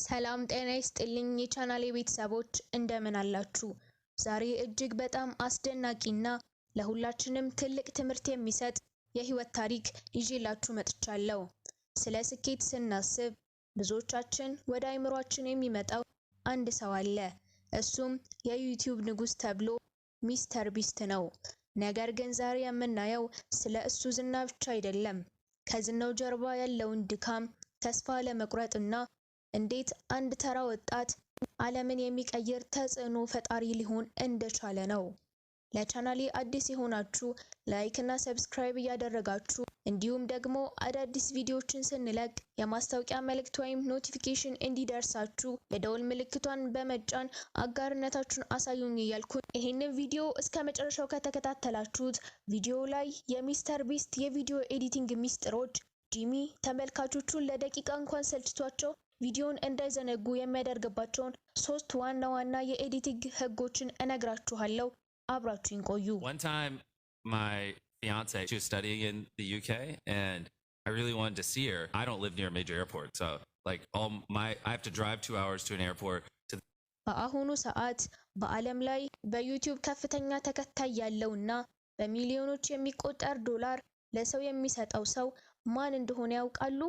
ሰላም ጤና ይስጥልኝ የቻናሌ ቤተሰቦች እንደምን አላችሁ? ዛሬ እጅግ በጣም አስደናቂና ለሁላችንም ትልቅ ትምህርት የሚሰጥ የህይወት ታሪክ ይዤላችሁ መጥቻለሁ። ስለ ስኬት ስናስብ ብዙዎቻችን ወደ አይምሮአችን የሚመጣው አንድ ሰው አለ። እሱም የዩቲዩብ ንጉስ ተብሎ ሚስተር ቢስት ነው። ነገር ግን ዛሬ የምናየው ስለ እሱ ዝና ብቻ አይደለም። ከዝናው ጀርባ ያለውን ድካም፣ ተስፋ ለመቁረጥና እንዴት አንድ ተራ ወጣት ዓለምን የሚቀይር ተጽዕኖ ፈጣሪ ሊሆን እንደቻለ ነው። ለቻናሌ አዲስ የሆናችሁ ላይክ እና ሰብስክራይብ እያደረጋችሁ እንዲሁም ደግሞ አዳዲስ ቪዲዮዎችን ስንለቅ የማስታወቂያ መልእክት ወይም ኖቲፊኬሽን እንዲደርሳችሁ የደወል ምልክቷን በመጫን አጋርነታችሁን አሳዩኝ እያልኩ ይሄንን ቪዲዮ እስከ መጨረሻው ከተከታተላችሁት ቪዲዮ ላይ የሚስተር ቢስት የቪዲዮ ኤዲቲንግ ሚስጥሮች ጂሚ ተመልካቾቹን ለደቂቃ እንኳን ሰልችቷቸው ቪዲዮን እንዳይዘነጉ የሚያደርግባቸውን ሶስት ዋና ዋና የኤዲቲንግ ህጎችን እነግራችኋለሁ። አብራችሁን ቆዩ። One time my fiance, she was studying in the UK and I really wanted to see her. I don't live near a major airport, so like I have to drive 2 hours to an airport to በአሁኑ ሰዓት በዓለም ላይ በዩቲዩብ ከፍተኛ ተከታይ ያለውና በሚሊዮኖች የሚቆጠር ዶላር ለሰው የሚሰጠው ሰው ማን እንደሆነ ያውቃሉ?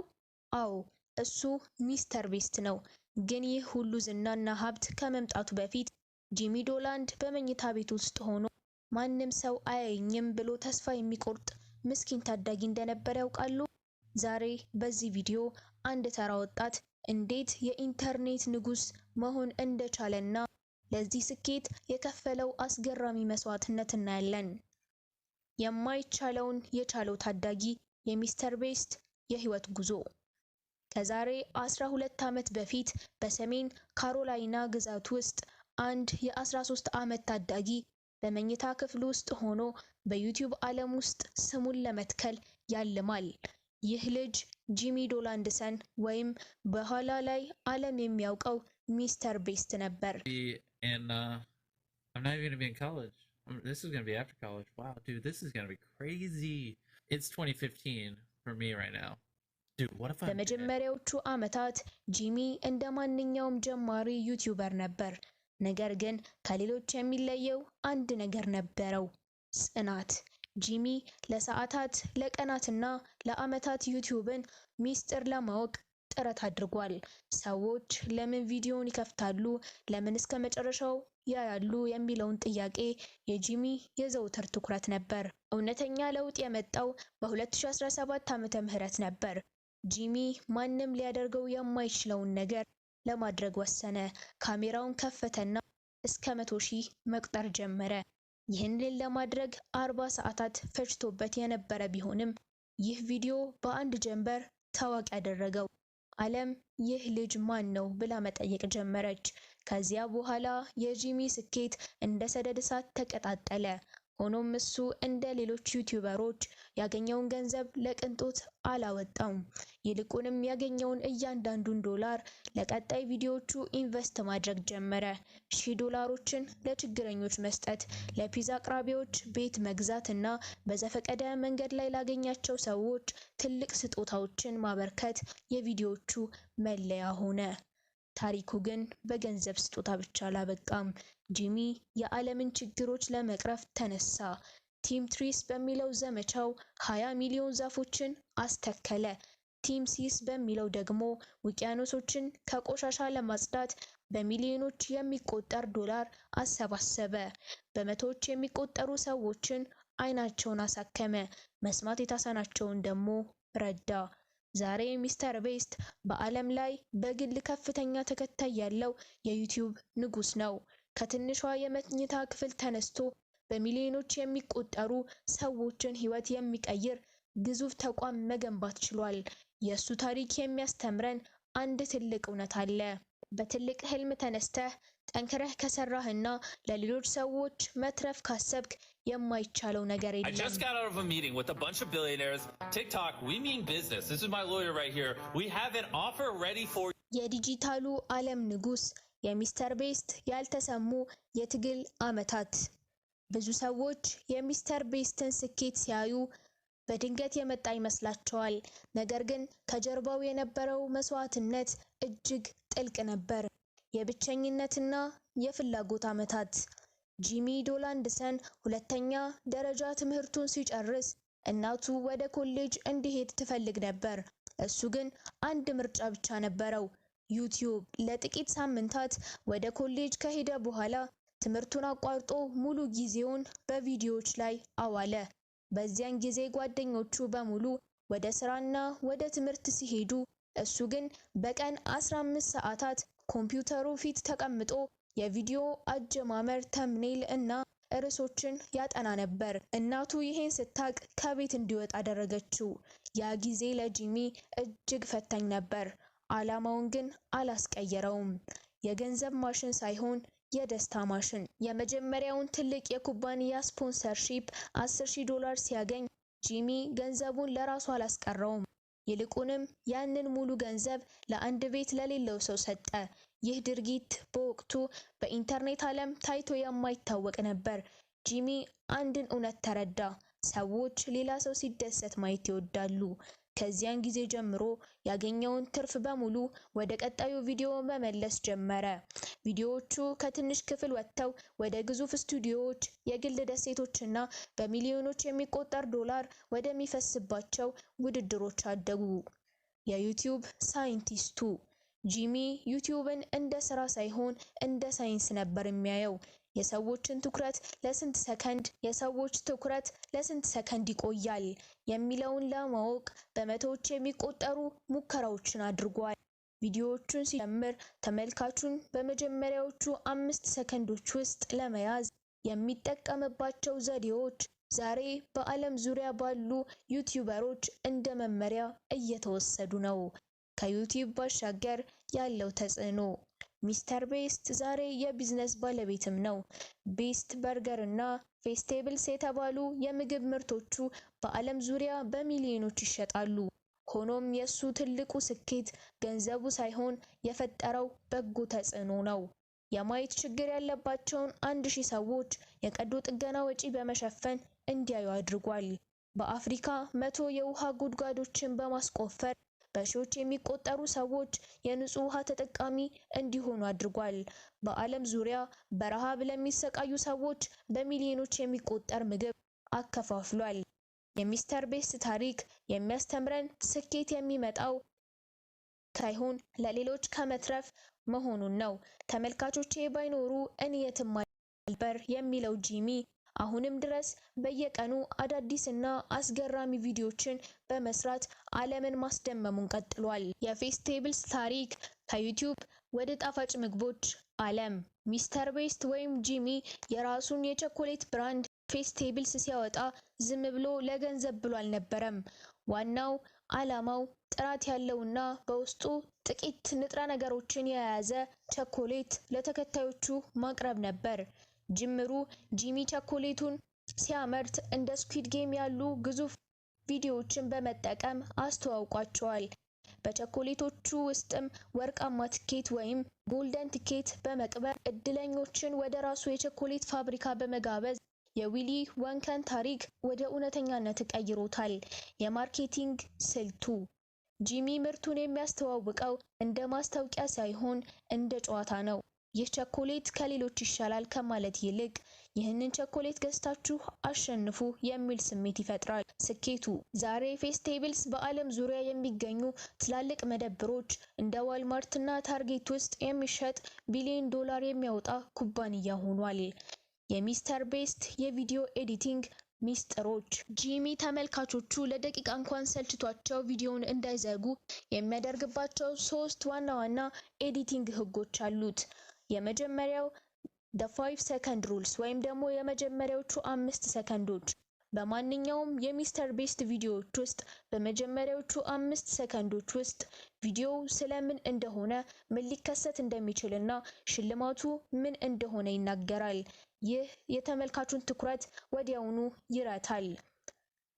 አዎ እሱ ሚስተር ቢስት ነው። ግን ይህ ሁሉ ዝናና ሀብት ከመምጣቱ በፊት ጂሚ ዶላንድ በመኝታ ቤት ውስጥ ሆኖ ማንም ሰው አያየኝም ብሎ ተስፋ የሚቆርጥ ምስኪን ታዳጊ እንደነበር ያውቃሉ? ዛሬ በዚህ ቪዲዮ አንድ ተራ ወጣት እንዴት የኢንተርኔት ንጉስ መሆን እንደቻለና ለዚህ ስኬት የከፈለው አስገራሚ መስዋዕትነት እናያለን። የማይቻለውን የቻለው ታዳጊ የሚስተር ቢስት የህይወት ጉዞ ከዛሬ 12 ዓመት በፊት በሰሜን ካሮላይና ግዛት ውስጥ አንድ የ13 ዓመት ታዳጊ በመኝታ ክፍል ውስጥ ሆኖ በዩቲዩብ ዓለም ውስጥ ስሙን ለመትከል ያልማል። ይህ ልጅ ጂሚ ዶላንድሰን ወይም በኋላ ላይ ዓለም የሚያውቀው ሚስተር ቢስት ነበር። And I'm not even going to be in college. This is going to be after college. Wow, dude, this is going to be crazy. It's 2015 for me right now. Dude, what if I'm በመጀመሪያዎቹ ዓመታት ጂሚ እንደ ማንኛውም ጀማሪ ዩቲዩበር ነበር። ነገር ግን ከሌሎች የሚለየው አንድ ነገር ነበረው፣ ጽናት። ጂሚ ለሰዓታት ለቀናትና ለዓመታት ዩቲዩብን ሚስጥር ለማወቅ ጥረት አድርጓል። ሰዎች ለምን ቪዲዮን ይከፍታሉ፣ ለምን እስከ መጨረሻው ያያሉ የሚለውን ጥያቄ የጂሚ የዘውትር ትኩረት ነበር። እውነተኛ ለውጥ የመጣው በ2017 ዓመተ ምህረት ነበር። ጂሚ ማንም ሊያደርገው የማይችለውን ነገር ለማድረግ ወሰነ። ካሜራውን ከፈተና እስከ 100,000 መቁጠር ጀመረ። ይህንን ለማድረግ 40 ሰዓታት ፈጅቶበት የነበረ ቢሆንም ይህ ቪዲዮ በአንድ ጀንበር ታዋቂ ያደረገው። ዓለም ይህ ልጅ ማን ነው ብላ መጠየቅ ጀመረች። ከዚያ በኋላ የጂሚ ስኬት እንደ ሰደድ እሳት ተቀጣጠለ። ሆኖም እሱ እንደ ሌሎች ዩቲዩበሮች ያገኘውን ገንዘብ ለቅንጦት አላወጣም። ይልቁንም ያገኘውን እያንዳንዱን ዶላር ለቀጣይ ቪዲዮዎቹ ኢንቨስት ማድረግ ጀመረ። $1000 ለችግረኞች መስጠት፣ ለፒዛ አቅራቢዎች ቤት መግዛት እና በዘፈቀደ መንገድ ላይ ላገኛቸው ሰዎች ትልቅ ስጦታዎችን ማበርከት የቪዲዮዎቹ መለያ ሆነ። ታሪኩ ግን በገንዘብ ስጦታ ብቻ አላበቃም። ጂሚ የዓለምን ችግሮች ለመቅረፍ ተነሳ። ቲም ትሪስ በሚለው ዘመቻው 20 ሚሊዮን ዛፎችን አስተከለ። ቲም ሲስ በሚለው ደግሞ ውቅያኖሶችን ከቆሻሻ ለማጽዳት በሚሊዮኖች የሚቆጠር ዶላር አሰባሰበ። በመቶዎች የሚቆጠሩ ሰዎችን አይናቸውን አሳከመ። መስማት የተሳናቸውን ደግሞ ረዳ። ዛሬ ሚስተር ቢስት በዓለም ላይ በግል ከፍተኛ ተከታይ ያለው የዩቲዩብ ንጉስ ነው። ከትንሿ የመኝታ ክፍል ተነስቶ በሚሊዮኖች የሚቆጠሩ ሰዎችን ህይወት የሚቀይር ግዙፍ ተቋም መገንባት ችሏል። የሱ ታሪክ የሚያስተምረን አንድ ትልቅ እውነት አለ። በትልቅ ህልም ተነስተህ ጠንክረህ ከሰራህና ለሌሎች ሰዎች መትረፍ ካሰብክ የማይቻለው ነገር የለም። I just got out of a meeting with a bunch of billionaires. TikTok, we mean business. This is my lawyer right here. We have an offer ready for የዲጂታሉ ዓለም ንጉስ የሚስተር ቢስት ያልተሰሙ የትግል ዓመታት። ብዙ ሰዎች የሚስተር ቢስትን ስኬት ሲያዩ በድንገት የመጣ ይመስላቸዋል። ነገር ግን ከጀርባው የነበረው መስዋዕትነት እጅግ ጥልቅ ነበር። የብቸኝነትና የፍላጎት ዓመታት። ጂሚ ዶናልድሰን ሁለተኛ ደረጃ ትምህርቱን ሲጨርስ እናቱ ወደ ኮሌጅ እንዲሄድ ትፈልግ ነበር። እሱ ግን አንድ ምርጫ ብቻ ነበረው፣ ዩቲዩብ። ለጥቂት ሳምንታት ወደ ኮሌጅ ከሄደ በኋላ ትምህርቱን አቋርጦ ሙሉ ጊዜውን በቪዲዮዎች ላይ አዋለ። በዚያን ጊዜ ጓደኞቹ በሙሉ ወደ ስራና ወደ ትምህርት ሲሄዱ፣ እሱ ግን በቀን 15 ሰዓታት ኮምፒውተሩ ፊት ተቀምጦ የቪዲዮ አጀማመር፣ ተምኔል እና ርዕሶችን ያጠና ነበር። እናቱ ይሄን ስታቅ ከቤት እንዲወጣ አደረገችው። ያ ጊዜ ለጂሚ እጅግ ፈታኝ ነበር። ዓላማውን ግን አላስቀየረውም። የገንዘብ ማሽን ሳይሆን የደስታ ማሽን። የመጀመሪያውን ትልቅ የኩባንያ ስፖንሰርሺፕ $10,000 ሲያገኝ ጂሚ ገንዘቡን ለራሱ አላስቀረውም። ይልቁንም ያንን ሙሉ ገንዘብ ለአንድ ቤት ለሌለው ሰው ሰጠ። ይህ ድርጊት በወቅቱ በኢንተርኔት ዓለም ታይቶ የማይታወቅ ነበር። ጂሚ አንድን እውነት ተረዳ። ሰዎች ሌላ ሰው ሲደሰት ማየት ይወዳሉ። ከዚያን ጊዜ ጀምሮ ያገኘውን ትርፍ በሙሉ ወደ ቀጣዩ ቪዲዮ መመለስ ጀመረ። ቪዲዮዎቹ ከትንሽ ክፍል ወጥተው ወደ ግዙፍ ስቱዲዮዎች፣ የግል ደሴቶችና በሚሊዮኖች የሚቆጠር ዶላር ወደሚፈስባቸው ውድድሮች አደጉ። የዩቲዩብ ሳይንቲስቱ ጂሚ ዩቲዩብን እንደ ስራ ሳይሆን እንደ ሳይንስ ነበር የሚያየው። የሰዎች ትኩረት ለስንት ሰከንድ ይቆያል የሚለውን ለማወቅ በመቶዎች የሚቆጠሩ ሙከራዎችን አድርጓል። ቪዲዮዎቹን ሲጀምር ተመልካቹን በመጀመሪያዎቹ 5 ሰከንዶች ውስጥ ለመያዝ የሚጠቀምባቸው ዘዴዎች ዛሬ በዓለም ዙሪያ ባሉ ዩቲዩበሮች እንደ መመሪያ እየተወሰዱ ነው። ከዩቲዩብ ባሻገር ያለው ተጽዕኖ። ሚስተር ቤስት ዛሬ የቢዝነስ ባለቤትም ነው። ቤስት በርገር እና ፌስቴብልስ የተባሉ የምግብ ምርቶቹ በዓለም ዙሪያ በሚሊዮኖች ይሸጣሉ። ሆኖም የሱ ትልቁ ስኬት ገንዘቡ ሳይሆን የፈጠረው በጎ ተጽዕኖ ነው። የማየት ችግር ያለባቸውን 1000 ሰዎች የቀዶ ጥገና ወጪ በመሸፈን እንዲያዩ አድርጓል። በአፍሪካ 100 የውሃ ጉድጓዶችን በማስቆፈር በሺዎች የሚቆጠሩ ሰዎች የንጹህ ውሃ ተጠቃሚ እንዲሆኑ አድርጓል። በዓለም ዙሪያ በረሃብ ለሚሰቃዩ ሰዎች በሚሊዮኖች የሚቆጠር ምግብ አከፋፍሏል። የሚስተር ቤስት ታሪክ የሚያስተምረን ስኬት የሚመጣው ሳይሆን ለሌሎች ከመትረፍ መሆኑን ነው። ተመልካቾቼ ባይኖሩ እኔ የትም አልበር የሚለው ጂሚ አሁንም ድረስ በየቀኑ አዳዲስና አስገራሚ ቪዲዮዎችን በመስራት ዓለምን ማስደመሙን ቀጥሏል። የፌስቴብልስ ታሪክ ከዩቲዩብ ወደ ጣፋጭ ምግቦች ዓለም። ሚስተር ቤስት ወይም ጂሚ የራሱን የቸኮሌት ብራንድ ፌስቴብልስ ሲያወጣ ዝም ብሎ ለገንዘብ ብሎ አልነበረም። ዋናው ዓላማው ጥራት ያለውና በውስጡ ጥቂት ንጥረ ነገሮችን የያዘ ቸኮሌት ለተከታዮቹ ማቅረብ ነበር። ጅምሩ ጂሚ ቸኮሌቱን ሲያመርት እንደ ስኩዊድ ጌም ያሉ ግዙፍ ቪዲዮዎችን በመጠቀም አስተዋውቋቸዋል። በቸኮሌቶቹ ውስጥም ወርቃማ ትኬት ወይም ጎልደን ትኬት በመቅበር እድለኞችን ወደ ራሱ የቸኮሌት ፋብሪካ በመጋበዝ የዊሊ ወንከን ታሪክ ወደ እውነተኛነት ቀይሮታል። የማርኬቲንግ ስልቱ ጂሚ ምርቱን የሚያስተዋውቀው እንደ ማስታወቂያ ሳይሆን እንደ ጨዋታ ነው። ይህ ቸኮሌት ከሌሎች ይሻላል ከማለት ይልቅ ይህንን ቸኮሌት ገዝታችሁ አሸንፉ የሚል ስሜት ይፈጥራል። ስኬቱ ዛሬ ፌስቴብልስ በዓለም ዙሪያ የሚገኙ ትላልቅ መደብሮች እንደ ዋልማርት እና ታርጌት ውስጥ የሚሸጥ $1 ቢሊዮን የሚያወጣ ኩባንያ ሆኗል። የሚስተር ቤስት የቪዲዮ ኤዲቲንግ ሚስጥሮች ጂሚ ተመልካቾቹ ለደቂቃ እንኳን ሰልችቷቸው ቪዲዮውን እንዳይዘጉ የሚያደርግባቸው 3 ዋና ዋና ኤዲቲንግ ህጎች አሉት። የመጀመሪያው the 5 second rules ወይም ደግሞ የመጀመሪያዎቹ 5 ሰከንዶች። በማንኛውም የሚስተር ቤስት ቪዲዮዎች ውስጥ በመጀመሪያዎቹ 5 ሰከንዶች ውስጥ ቪዲዮው ስለምን እንደሆነ፣ ምን ሊከሰት እንደሚችልና ሽልማቱ ምን እንደሆነ ይናገራል። ይህ የተመልካቹን ትኩረት ወዲያውኑ ይረታል።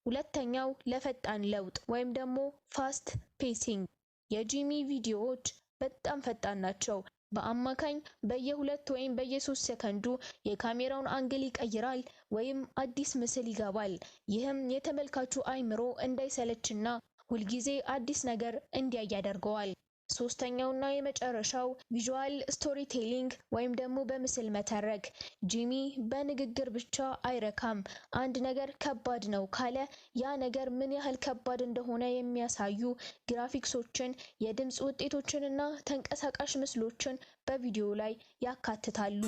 ሁለተኛው ለፈጣን ለውጥ ወይም ደግሞ ፋስት ፔሲንግ። የጂሚ ቪዲዮዎች በጣም ፈጣን ናቸው። በአማካኝ በየ2 ወይም በየ3 ሰከንዱ የካሜራውን አንግል ይቀይራል ወይም አዲስ ምስል ይገባል። ይህም የተመልካቹ አይምሮ እንዳይሰለችና ሁልጊዜ አዲስ ነገር እንዲያይ ያደርገዋል። ሶስተኛውና የመጨረሻው ቪዥዋል ስቶሪ ቴሊንግ ወይም ደግሞ በምስል መተረክ። ጂሚ በንግግር ብቻ አይረካም። አንድ ነገር ከባድ ነው ካለ ያ ነገር ምን ያህል ከባድ እንደሆነ የሚያሳዩ ግራፊክሶችን፣ የድምጽ ውጤቶችንና ተንቀሳቃሽ ምስሎችን በቪዲዮ ላይ ያካትታሉ።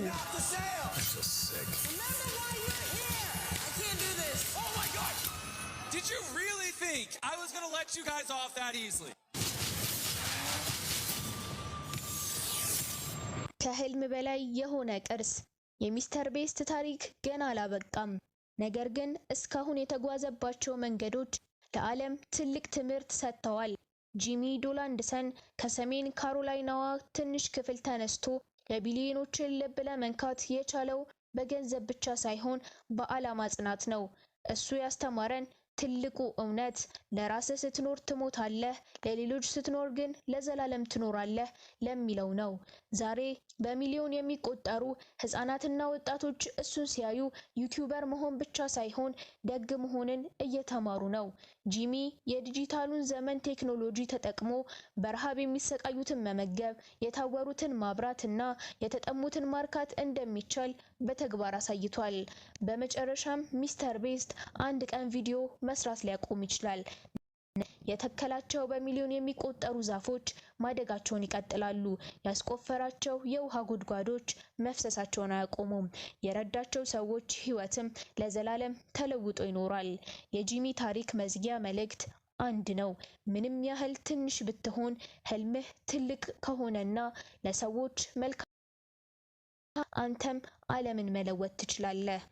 Did you really think I was going to let you guys off that easily? ከህልም በላይ የሆነ ቅርስ። የሚስተር ቤስት ታሪክ ገና አላበቃም። ነገር ግን እስካሁን የተጓዘባቸው መንገዶች ለዓለም ትልቅ ትምህርት ሰጥተዋል። ጂሚ ዶላንድሰን ከሰሜን ካሮላይናዋ ትንሽ ክፍል ተነስቶ የቢሊዮኖችን ልብ ለመንካት የቻለው በገንዘብ ብቻ ሳይሆን በዓላማ ጽናት ነው። እሱ ያስተማረን ትልቁ እውነት ለራስህ ስትኖር ትሞታለህ፣ ለሌሎች ስትኖር ግን ለዘላለም ትኖራለህ ለሚለው ነው። ዛሬ በሚሊዮን የሚቆጠሩ ህፃናትና ወጣቶች እሱን ሲያዩ ዩቲዩበር መሆን ብቻ ሳይሆን ደግ መሆንን እየተማሩ ነው። ጂሚ የዲጂታሉን ዘመን ቴክኖሎጂ ተጠቅሞ በረሃብ የሚሰቃዩትን መመገብ፣ የታወሩትን ማብራትና የተጠሙትን ማርካት እንደሚቻል በተግባር አሳይቷል። በመጨረሻም ሚስተር ቤስት አንድ ቀን ቪዲዮ መስራት ሊያቆም ይችላል። የተከላቸው በሚሊዮን የሚቆጠሩ ዛፎች ማደጋቸውን ይቀጥላሉ። ያስቆፈራቸው የውሃ ጉድጓዶች መፍሰሳቸውን አያቆሙም። የረዳቸው ሰዎች ህይወትም ለዘላለም ተለውጦ ይኖራል። የጂሚ ታሪክ መዝጊያ መልእክት አንድ ነው። ምንም ያህል ትንሽ ብትሆን ህልምህ ትልቅ ከሆነና ለሰዎች መልካም አንተም ዓለምን መለወጥ ትችላለህ።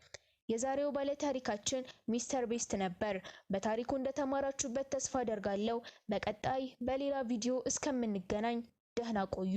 የዛሬው ባለ ታሪካችን ሚስተር ቤስት ነበር። በታሪኩ እንደተማራችሁበት ተስፋ አደርጋለሁ። በቀጣይ በሌላ ቪዲዮ እስከምንገናኝ ደህና ቆዩ።